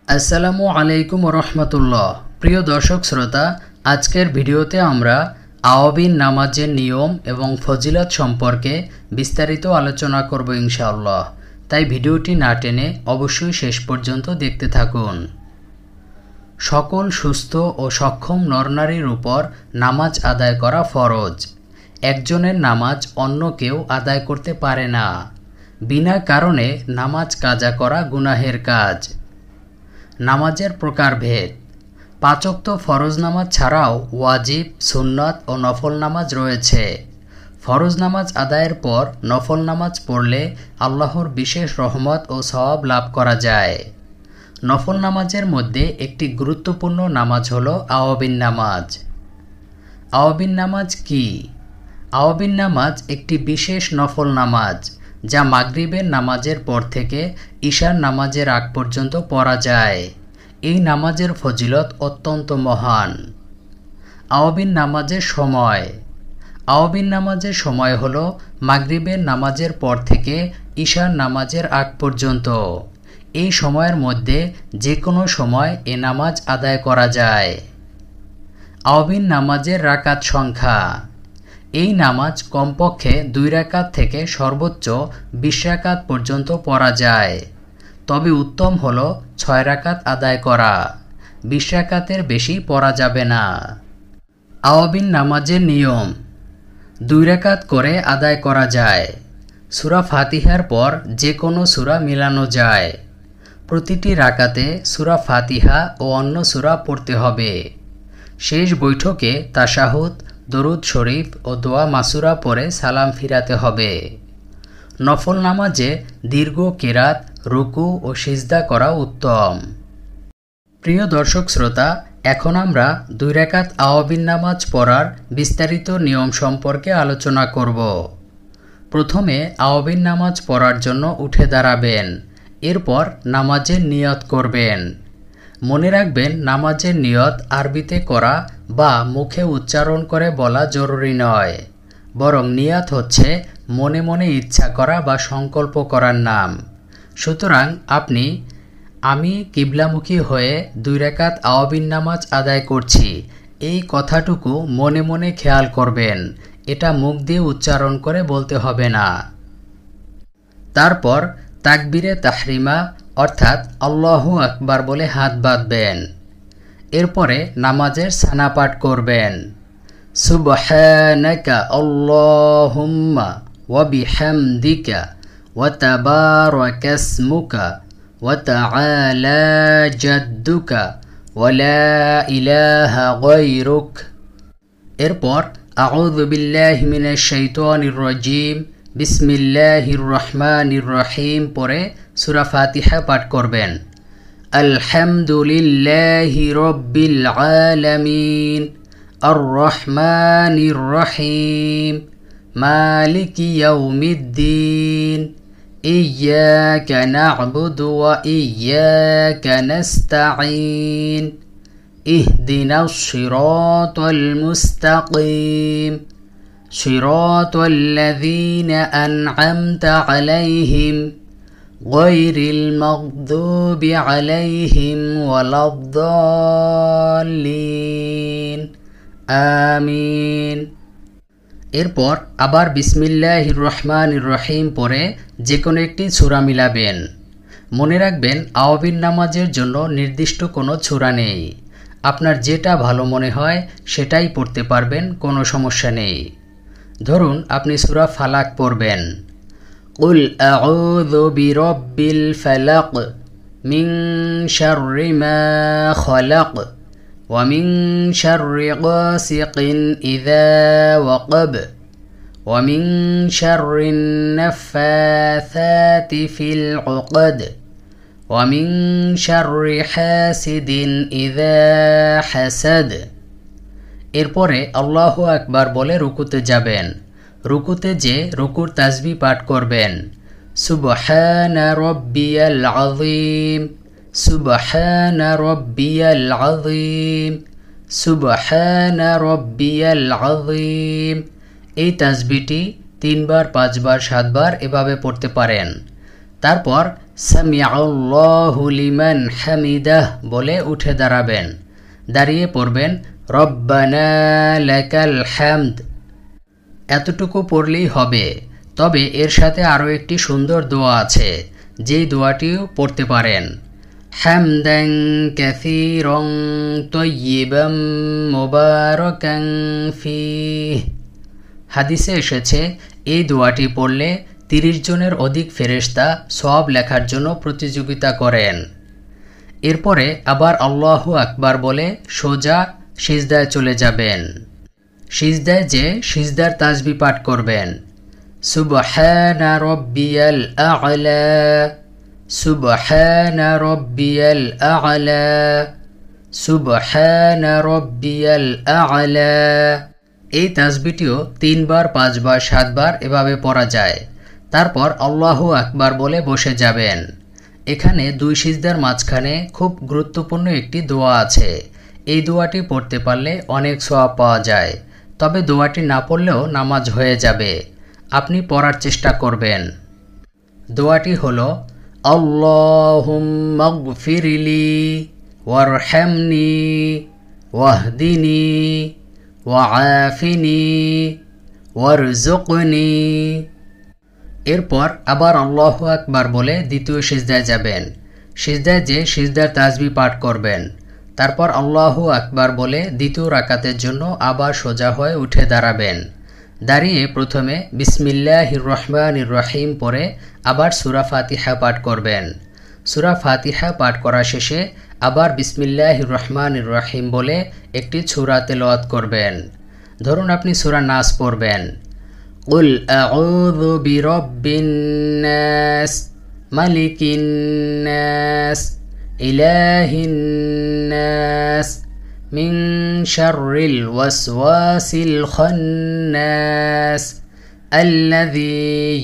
আসসালামু আলাইকুম রহমতুল্লাহ। প্রিয় দর্শক শ্রোতা, আজকের ভিডিওতে আমরা আওয়াবিন নামাজের নিয়ম এবং ফজিলত সম্পর্কে বিস্তারিত আলোচনা করব ইনশাআল্লাহ। তাই ভিডিওটি না টেনে অবশ্যই শেষ পর্যন্ত দেখতে থাকুন। সকল সুস্থ ও সক্ষম নরনারীর উপর নামাজ আদায় করা ফরজ। একজনের নামাজ অন্য কেউ আদায় করতে পারে না। বিনা কারণে নামাজ কাজা করা গুনাহের কাজ। নামাজের প্রকারভেদ। ৫ ওয়াক্ত ফরজ নামাজ ছাড়াও ওয়াজিব, সুন্নত ও নফল নামাজ রয়েছে। ফরজ নামাজ আদায়ের পর নফল নামাজ পড়লে আল্লাহর বিশেষ রহমত ও সওয়াব লাভ করা যায়। নফল নামাজের মধ্যে একটি গুরুত্বপূর্ণ নামাজ হলো আওয়াবিন নামাজ। আওয়াবিন নামাজ কি? আওয়াবিন নামাজ একটি বিশেষ নফল নামাজ যা মাগরিবের নামাজের পর থেকে ঈশার নামাজের আগ পর্যন্ত পড়া যায়। এই নামাজের ফজিলত অত্যন্ত মহান। আওয়াবিন নামাজের সময়। আওয়াবিন নামাজের সময় হলো মাগরিবের নামাজের পর থেকে ঈশার নামাজের আগ পর্যন্ত। এই সময়ের মধ্যে যে কোনো সময় এ নামাজ আদায় করা যায়। আওয়াবিন নামাজের রাকাত সংখ্যা। এই নামাজ কমপক্ষে 2 রাকাত থেকে সর্বোচ্চ 20 রাকাত পর্যন্ত পড়া যায়। তবে উত্তম হলো 6 রাকাত আদায় করা। 20 রাকাতের বেশি পড়া যাবে না। আওয়াবিন নামাজের নিয়ম। 2 রাকাত করে আদায় করা যায়। সূরা ফাতিহার পর যে কোনো সূরা মিলানো যায়। প্রতিটি রাকাতে সূরা ফাতিহা ও অন্য সূরা পড়তে হবে। শেষ বৈঠকে তাশাহুদ, দরুদ শরীফ ও দোয়া মাসুরা পড়ে সালাম ফিরাতে হবে। নফল নামাজে দীর্ঘ কেরাত, রুকু ও সিজদা করা উত্তম। প্রিয় দর্শক শ্রোতা, এখন আমরা 2 রাকাত আওয়াবিন নামাজ পড়ার বিস্তারিত নিয়ম সম্পর্কে আলোচনা করব। প্রথমে আওয়াবিন নামাজ পড়ার জন্য উঠে দাঁড়াবেন। এরপর নামাজের নিয়ত করবেন। মনে রাখবেন, নামাজের নিয়ত আরবিতে করা বা মুখে উচ্চারণ করে বলা জরুরি নয়, বরং নিয়ত হচ্ছে মনে মনে ইচ্ছা করা বা সংকল্প করার নাম। সুতরাং আমি কিবলামুখী হয়ে 2 রাকাত আওয়াবিন নামাজ আদায় করছি, এই কথাটুকু মনে মনে খেয়াল করবেন। এটা মুখ দিয়ে উচ্চারণ করে বলতে হবে না। তারপর তাকবীরে তাহরিমা অর্থাৎ আল্লাহু আকবার বলে হাত বাঁধবেন। এরপরে নামাজের সানা পাঠ করবেন। সুবহানাকা আল্লাহুম্মা ওয়া বিহামদিকা ওয়া তাবারাকাসমুকা ওয়া তাআলা জাদ্দুকা ওয়া লা ইলাহা গায়রুক। এরপর আউযু বিল্লাহি মিনাশ শাইতানির রাজীম, বিসমিল্লাহির রহমানির রহিম পরে সূরা ফাতিহা পাঠ করবেন। আলহামদুলিল্লাহি রাব্বিল আলামিন, আর রহমানির রহিম, মালিকি ইয়াউমিদ্দিন, ইয়্যাকা না'বুদু ওয়া ইয়্যাকা নাস্তাঈন, ইহদিনাস সিরাতাল মুস্তাকিম, সিরাতাল লাযীনা আন'আমতা আলাইহিম গায়রিল মাগদুবি আলাইহিম ওয়ালাদ-দাল্লিন, আমিন। এরপর আবার বিসমিল্লাহির রহমানির রহিম পরে যে কোনো একটি সূরা মিলাবেন। মনে রাখবেন, আওয়াবিন নামাজের জন্য নির্দিষ্ট কোনো সূরা নেই। আপনার যেটা ভালো মনে হয় সেটাই পড়তে পারবেন, কোনো সমস্যা নেই। ধরুন আপনি সূরা ফালাক পড়বেন। কুল আউযু বিরাব্বিল ফালাক মিন শাররি মা খালাক ওয়া মিন শাররি গাসিকিন ইযা ওয়াকাব ওয়া মিন শাররিন নাফাসাতি ফিল উকদ ওয়া মিন শাররি হাসিদিন ইযা হাসাদ। এরপরে আল্লাহু আকবার বলে রুকুতে যাবেন। রুকুতে যে রুকুর তাসবিহ পাঠ করবেন। সুবহানা রাব্বিয়াল আযীম, সুবহানা রাব্বিয়াল আযীম, সুবহানা রাব্বিয়াল আযীম। এই তাসবিহটি 3 বার, 5 বার, 7 বার এভাবে পড়তে পারেন। তারপর সামিআল্লাহু লিমান হামিদাহ বলে উঠে দাঁড়াবেন। দাঁড়িয়ে পড়বেন রব্বানা লাকাল হামদ। এতটুকু পড়লেই হবে। তবে এর সাথে আরও একটি সুন্দর দোয়া আছে, যেই দোয়াটিও পড়তে পারেন। হামদান কাসীরান তাইয়িবান মুবারাকান ফীহ। হাদিসে এসেছে এই দোয়াটি পড়লে 30 জনের অধিক ফেরেশতা সওয়াব লেখার জন্য প্রতিযোগিতা করেন। এরপরে আবার আল্লাহু আকবার বলে সোজা সিজদায় চলে যাবেন। সিজদায় যে সিজদার তাসবিহ পাঠ করবেন। সুবহানা রাব্বিয়াল আ'লা, সুবহানা রাব্বিয়াল আ'লা, সুবহানা রাব্বিয়াল আ'লা। এই তাসবিহটিও 3 বার, 5 বার, 7 বার এভাবে পড়া যায়। তারপর আল্লাহু আকবার বলে বসে যাবেন। এখানে 2 সিজদার মাঝখানে খুব গুরুত্বপূর্ণ একটি দোয়া আছে। এই দোয়াটি পড়তে পারলে অনেক সওয়াব পাওয়া যায়। তবে দোয়াটি না পড়লেও নামাজ হয়ে যাবে। আপনি পড়ার চেষ্টা করবেন। দোয়াটি হলো আল্লাহুম্মা গফিরলি ওয়ারহামনি ওয়াহদিনি ওয়াআফিনি ওয়ারযুকনি। এরপর আবার আল্লাহু আকবার বলে দ্বিতীয় সিজদায় যাবেন। সিজদায় যে সিজদার তাসবিহ পাঠ করবেন। তারপর আল্লাহু আকবার বলে দ্বিতীয় রাকাতের জন্য আবার সোজা হয়ে উঠে দাঁড়াবেন। দাঁড়িয়ে প্রথমে বিসমিল্লাহির রহমানির রহিম পড়ে আবার সূরা ফাতিহা পাঠ করবেন। সূরা ফাতিহা পাঠ করা শেষে আবার বিসমিল্লাহির রহমানির রহিম বলে একটি সূরা তেলাওয়াত করবেন। ধরুন আপনি সূরা নাস পড়বেন। কুল আউযু বিরাব্বিন নাস মালিকিন নাস ইলাহিন নাস মিন শাররিল ওয়াসওয়াসিল খান্নাস আল্লাযী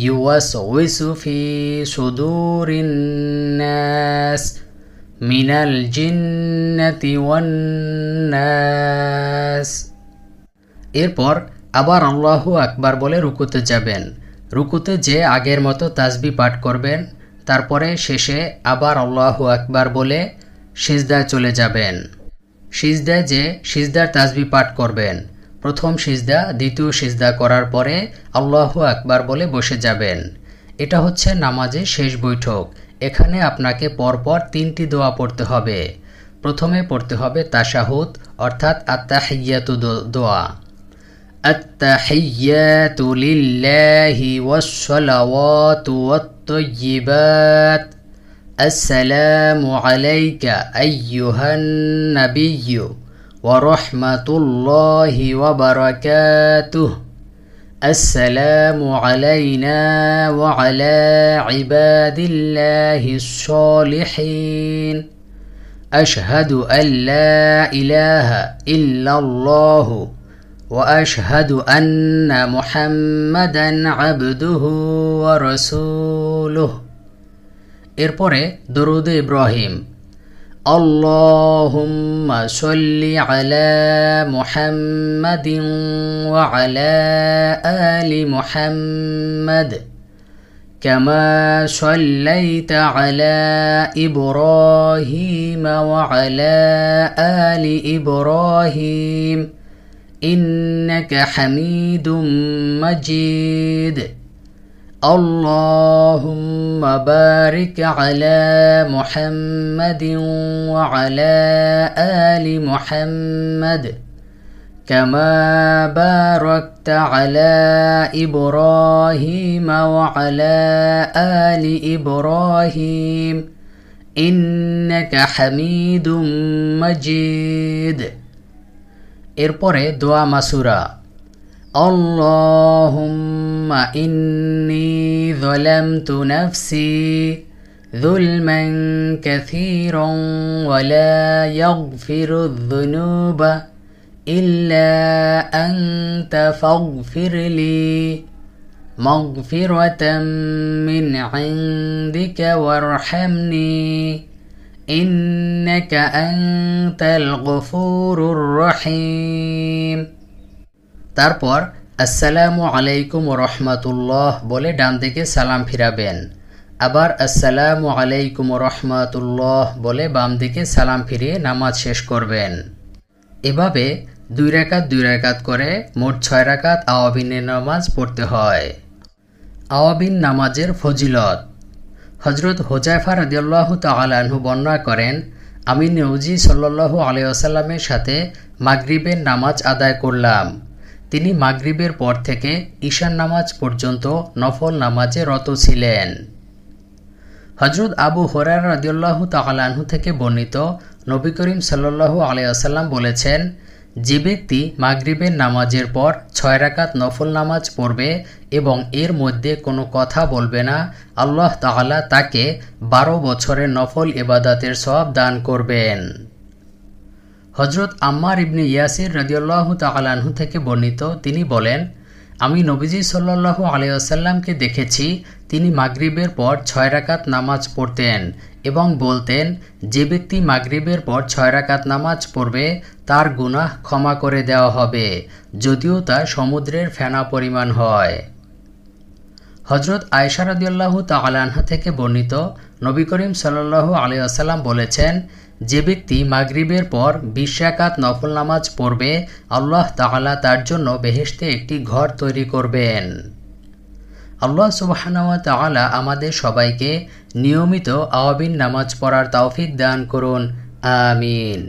ইউওয়াসওয়িসু ফি সুদুরিন নাস মিনাল জিন্নাতি ওয়ান নাস। এরপর আবার আল্লাহু আকবার বলে রুকুতে যাবেন। রুকুতে যে আগের মতো তাসবিহ পাঠ করবেন। তারপরে শেষে আবার আল্লাহু আকবার বলে সিজদায় চলে যাবেন। সিজদায় যে সিজদার তাসবিহ পাঠ করবেন। প্রথম সিজদা, দ্বিতীয় সিজদা করার পরে আল্লাহু আকবার বলে বসে যাবেন। এটা হচ্ছে নামাজের শেষ বৈঠক। এখানে আপনাকে পরপর 3টি দোয়া পড়তে হবে। প্রথমে পড়তে হবে তাশাহুদ অর্থাৎ আত-তাহিয়াতু দোয়া। আত-তাহিয়াতু লিল্লাহি ওয়াস-সালাওয়াতু ওয়াত-তাইয়্যিবাত। আসসালামু আলাইকা আইয়ুহান নাবিয়্যু ওয়া রাহমাতুল্লাহি ওয়া বারাকাতুহু। আসসালামু আলাইনা ওয়া আলা ইবাদিল্লাহিস সালিহিন। আশহাদু আল্লা ইলাহা ইল্লাল্লাহু ওয়া আশহাদু আন্না মুহাম্মাদান আবদুহু ওয়া রাসূলুহু। এরপরে দরুদে ইব্রাহিম। আল্লাহুম্মা সাল্লি আলা মুহাম্মাদিন ওয়া আলা আলি মুহাম্মাদ কামা সাল্লাইতা আলা ইব্রাহিম ওয়া আলা আলি ইব্রাহিম ইন্নাকা হামিদুম মাজিদ। আল্লাহুম্মা বারিক আলা মুহাম্মাদিন ওয়া আলা আলি মুহাম্মাদ কামা বারাকতা আলা ইব্রাহিম ওয়া আলা আলি ইব্রাহিম ইন্নাকা হামিদুম মাজিদ। এরপরে দোয়া মাসুরা। আল্লাহুম্মা ইন্নী যালামতু নাফসি যুলমান কাসীরান ওয়া লা ইয়াগফিরুয যুনুবা ইল্লা আনতা ফাগফিরলি মাগফিরাতাম মিন ইনদিকা ওয়ারহামনি ইন্নাকা আনতাল গফুরুর রহিম। তারপর আসসালামু আলাইকুম ওয়া রাহমাতুল্লাহ বলে ডান দিকে সালাম ফিরাবেন। আবার আসসালামু আলাইকুম রহমাতুল্লাহ বলে বাম দিকে সালাম ফিরিয়ে নামাজ শেষ করবেন। এভাবে 2 রাকাত করে মোট 6 রাকাত আওয়াবিনের নামাজ পড়তে হয়। আওয়াবিন নামাজের ফজিলত। হযরত হুযায়ফা রাদিয়াল্লাহু তাআলা আনহু বর্ণনা করেন, আমি নবী সাল্লাল্লাহু আলাইহি ওয়াসাল্লামের সাথে মাগরিবের নামাজ আদায় করলাম। তিনি মাগরিবের পর থেকে ঈশার নামাজ পর্যন্ত নফল নামাজে রত ছিলেন। হযরত আবু হুরায়রা রাদিয়াল্লাহু তাআলা আনহু থেকে বর্ণিত, নবী করিম সাল্লাল্লাহু আলাইহি ওয়াসাল্লাম বলেছেন, যে ব্যক্তি মাগরিবের নামাজের পর 6 রাকাত নফল নামাজ পড়বে এবং এর মধ্যে কোনো কথা বলবে না, আল্লাহ তাআলা তাকে 12 বছরের নফল ইবাদতের সওয়াব দান করবেন। হযরত আম্মার ইবনে ইয়াসির রাদিয়াল্লাহু তাআলা আনহু থেকে বর্ণিত, তিনি বলেন, আমি নবীজি সাল্লাল্লাহু আলাইহি ওয়াসাল্লামকে দেখেছি, তিনি মাগরিবের পর 6 রাকাত নামাজ পড়তেন এবং বলতেন, যে ব্যক্তি মাগরিবের পর 6 রাকাত নামাজ পড়বে তার গুনাহ ক্ষমা করে দেওয়া হবে, যদিও তা সমুদ্রের ফেনা পরিমাণ হয়। হযরত আয়েশা রাদিয়াল্লাহু তাআলা আনহা থেকে বর্ণিত, নবী করিম সাল্লাল্লাহু আলাইহি ওয়াসাল্লাম বলেছেন, যে ব্যক্তি মাগরিবের পর 20 রাকাত নফল নামাজ পড়বে, আল্লাহ তাআলা তার জন্য বেহেশতে একটি ঘর তৈরি করবেন। আল্লাহ সুবহানাহু ওয়া তাআলা আমাদের সবাইকে নিয়মিত আওয়াবিন নামাজ পড়ার তৌফিক দান করুন। আমিন।